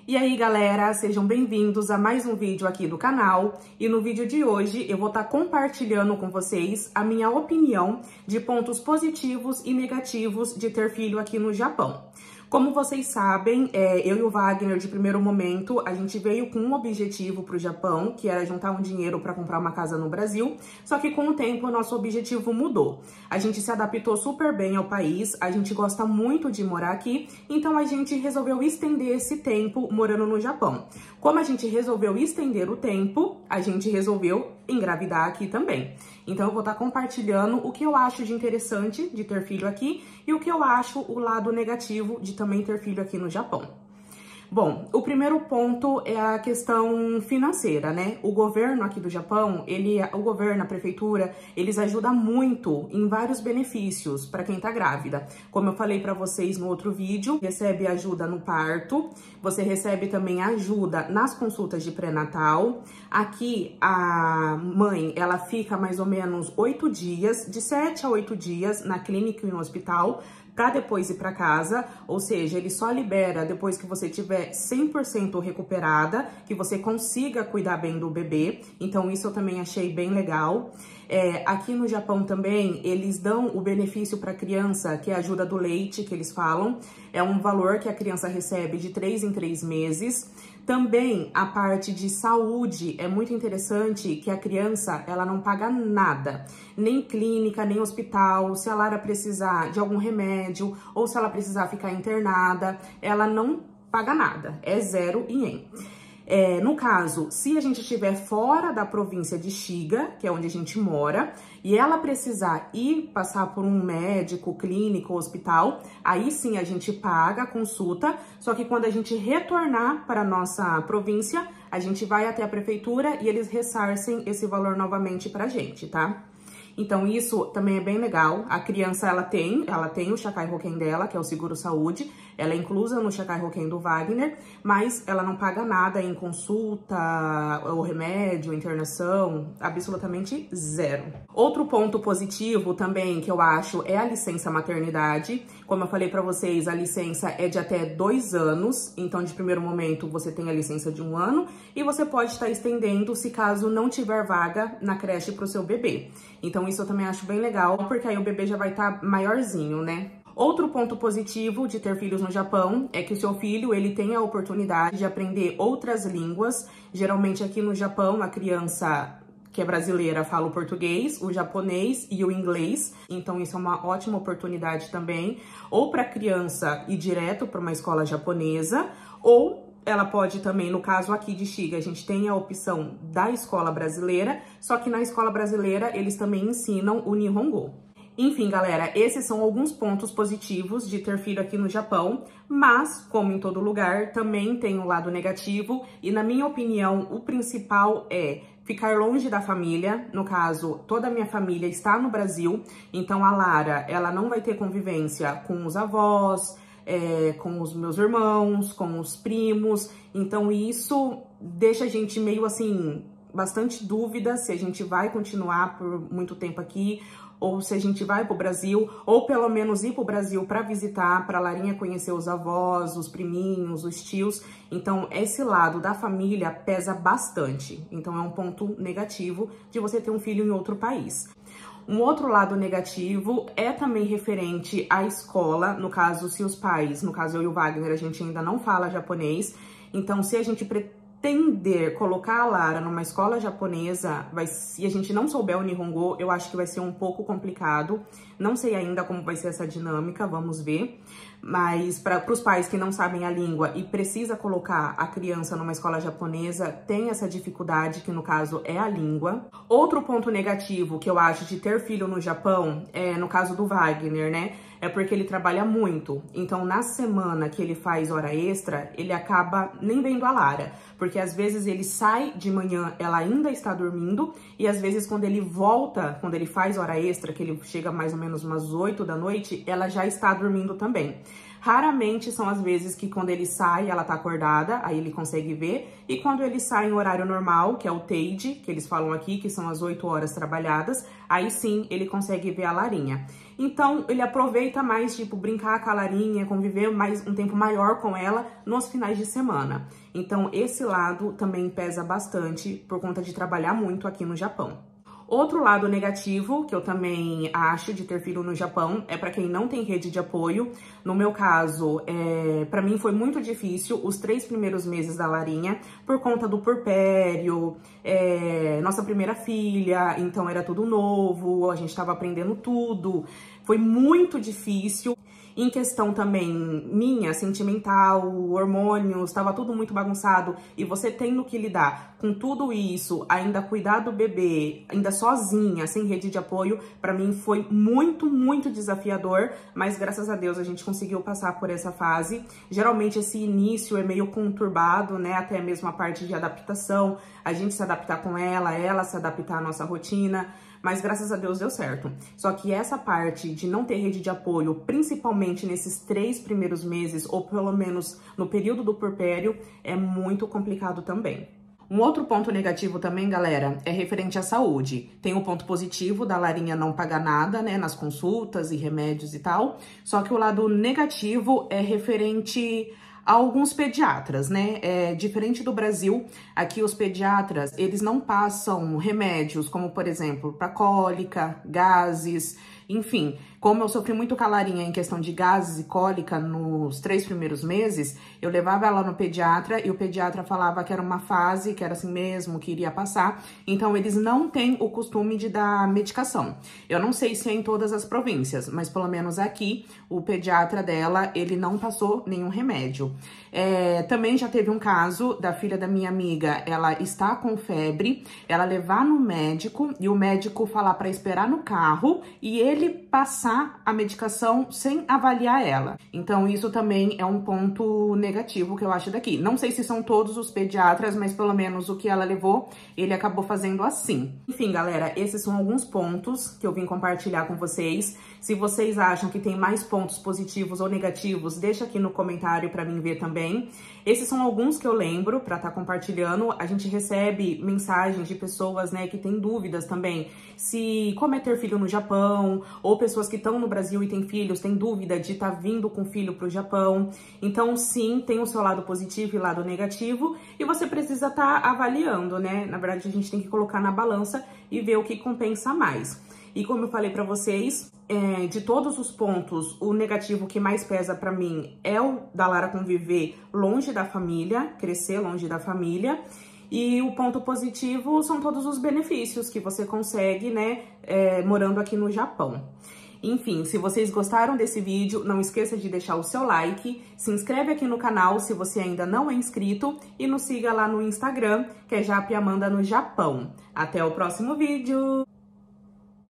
E aí, galera, sejam bem-vindos a mais um vídeo aqui do canal. E no vídeo de hoje eu vou estar compartilhando com vocês a minha opinião de pontos positivos e negativos de ter filho aqui no Japão. Como vocês sabem, eu e o Wagner, de primeiro momento, a gente veio com um objetivo para o Japão, que era juntar um dinheiro para comprar uma casa no Brasil, só que com o tempo o nosso objetivo mudou. A gente se adaptou super bem ao país, a gente gosta muito de morar aqui, então a gente resolveu estender esse tempo morando no Japão. Como a gente resolveu estender o tempo, a gente resolveu engravidar aqui também. Então eu vou estar compartilhando o que eu acho de interessante de ter filho aqui e o que eu acho o lado negativo de também ter filho aqui no Japão. Bom, o primeiro ponto é a questão financeira, né? O governo aqui do Japão, o governo, a prefeitura, eles ajudam muito em vários benefícios para quem tá grávida. Como eu falei para vocês no outro vídeo, recebe ajuda no parto, você recebe também ajuda nas consultas de pré-natal. Aqui a mãe, ela fica mais ou menos 8 dias, de 7 a 8 dias na clínica e no hospital, para depois ir para casa, ou seja, ele só libera depois que você tiver 100% recuperada, que você consiga cuidar bem do bebê, então isso eu também achei bem legal. Aqui no Japão também, eles dão o benefício para a criança, que é a ajuda do leite, que eles falam, é um valor que a criança recebe de 3 em 3 meses. Também a parte de saúde é muito interessante, que a criança, ela não paga nada, nem clínica, nem hospital. Se a Lara precisar de algum remédio ou se ela precisar ficar internada, ela não paga nada, é 0 ien. No caso, se a gente estiver fora da província de Shiga, que é onde a gente mora, e ela precisar ir passar por um médico, clínico, hospital, aí sim a gente paga a consulta, só que quando a gente retornar para a nossa província, a gente vai até a prefeitura e eles ressarcem esse valor novamente pra gente, tá? Então isso também é bem legal. A criança, ela tem o Shakai Hoken dela, que é o seguro saúde, ela é inclusa no Shakai Hoken do Wagner, mas ela não paga nada em consulta, ou remédio, internação, absolutamente 0. Outro ponto positivo também que eu acho é a licença maternidade. Como eu falei pra vocês, a licença é de até 2 anos, então de primeiro momento você tem a licença de 1 ano e você pode estar estendendo se caso não tiver vaga na creche pro seu bebê. Então isso eu também acho bem legal, porque aí o bebê já vai estar maiorzinho, né? Outro ponto positivo de ter filhos no Japão é que o seu filho, ele tem a oportunidade de aprender outras línguas. Geralmente aqui no Japão, a criança que é brasileira fala o português, o japonês e o inglês. Então isso é uma ótima oportunidade também. Ou para a criança ir direto para uma escola japonesa, ou ela pode também, no caso aqui de Shiga, a gente tem a opção da escola brasileira, só que na escola brasileira eles também ensinam o Nihongo. Enfim, galera, esses são alguns pontos positivos de ter filho aqui no Japão, mas, como em todo lugar, também tem um lado negativo e, na minha opinião, o principal é ficar longe da família. No caso, toda a minha família está no Brasil, então a Lara, ela não vai ter convivência com os avós, com os meus irmãos, com os primos, então isso deixa a gente meio assim, bastante dúvida se a gente vai continuar por muito tempo aqui, ou se a gente vai pro Brasil, ou pelo menos ir pro Brasil para visitar, pra Larinha conhecer os avós, os priminhos, os tios. Então, esse lado da família pesa bastante. Então, é um ponto negativo de você ter um filho em outro país. Um outro lado negativo é também referente à escola, no caso, se os pais, no caso eu e o Wagner, a gente ainda não fala japonês, então se a gente pretender colocar a Lara numa escola japonesa, se a gente não souber o Nihongo, eu acho que vai ser um pouco complicado. Não sei ainda como vai ser essa dinâmica, vamos ver. Mas para os pais que não sabem a língua e precisa colocar a criança numa escola japonesa, tem essa dificuldade, que no caso é a língua. Outro ponto negativo que eu acho de ter filho no Japão, no caso do Wagner, né? É porque ele trabalha muito. Então, na semana que ele faz hora extra, ele acaba nem vendo a Lara. Porque às vezes ele sai de manhã, ela ainda está dormindo. E às vezes quando ele volta, quando ele faz hora extra, que ele chega mais ou menos umas 8 da noite, ela já está dormindo também. Raramente são as vezes que quando ele sai, ela tá acordada, aí ele consegue ver. E quando ele sai em horário normal, que é o TADE, que eles falam aqui, que são as 8 horas trabalhadas, aí sim ele consegue ver a Larinha. Então, ele aproveita mais, tipo, brincar com a Larinha, conviver mais um tempo maior com ela nos finais de semana. Então, esse lado também pesa bastante por conta de trabalhar muito aqui no Japão. Outro lado negativo, que eu também acho de ter filho no Japão, é para quem não tem rede de apoio. No meu caso, para mim foi muito difícil os 3 primeiros meses da Larinha, por conta do puerpério, nossa primeira filha, então era tudo novo, a gente estava aprendendo tudo. Foi muito difícil. Em questão também minha, sentimental, hormônios, estava tudo muito bagunçado. E você tendo que lidar com tudo isso, ainda cuidar do bebê, ainda sozinha, sem rede de apoio, para mim foi muito, muito desafiador. Mas graças a Deus a gente conseguiu passar por essa fase. Geralmente esse início é meio conturbado, né? Até mesmo a parte de adaptação, a gente se adaptar com ela se adaptar à nossa rotina. Mas graças a Deus deu certo. Só que essa parte de não ter rede de apoio, principalmente nesses 3 primeiros meses, ou pelo menos no período do puerpério, é muito complicado também. Um outro ponto negativo também, galera, é referente à saúde. Tem o ponto positivo da Larinha não pagar nada, né, nas consultas e remédios e tal. Só que o lado negativo é referente a alguns pediatras, né? Diferente do Brasil, aqui os pediatras, eles não passam remédios, como por exemplo, para cólica, gases, enfim. Como eu sofri muito com a Larinha em questão de gases e cólica nos 3 primeiros meses, eu levava ela no pediatra e o pediatra falava que era uma fase, que era assim mesmo, que iria passar. Então, eles não têm o costume de dar medicação. Eu não sei se é em todas as províncias, mas pelo menos aqui, o pediatra dela, ele não passou nenhum remédio. Também já teve um caso da filha da minha amiga, ela está com febre, ela levar no médico e o médico falar para esperar no carro e ele passar a medicação sem avaliar ela. Então, isso também é um ponto negativo que eu acho daqui. Não sei se são todos os pediatras, mas pelo menos o que ela levou, ele acabou fazendo assim. Enfim, galera, esses são alguns pontos que eu vim compartilhar com vocês. Se vocês acham que tem mais pontos positivos ou negativos, deixa aqui no comentário para mim ver também. Esses são alguns que eu lembro para estar compartilhando. A gente recebe mensagens de pessoas, né, que têm dúvidas também se como é ter filho no Japão, ou pessoas que estão no Brasil e têm filhos, têm dúvida de estar vindo com filho para o Japão. Então, sim, tem o seu lado positivo e lado negativo, e você precisa estar avaliando, né? Na verdade, a gente tem que colocar na balança e ver o que compensa mais. E como eu falei para vocês, de todos os pontos, o negativo que mais pesa para mim é o da Lara conviver longe da família, crescer longe da família. E o ponto positivo são todos os benefícios que você consegue, né, morando aqui no Japão. Enfim, se vocês gostaram desse vídeo, não esqueça de deixar o seu like, se inscreve aqui no canal se você ainda não é inscrito e nos siga lá no Instagram, que é Japi Amanda no Japão. Até o próximo vídeo!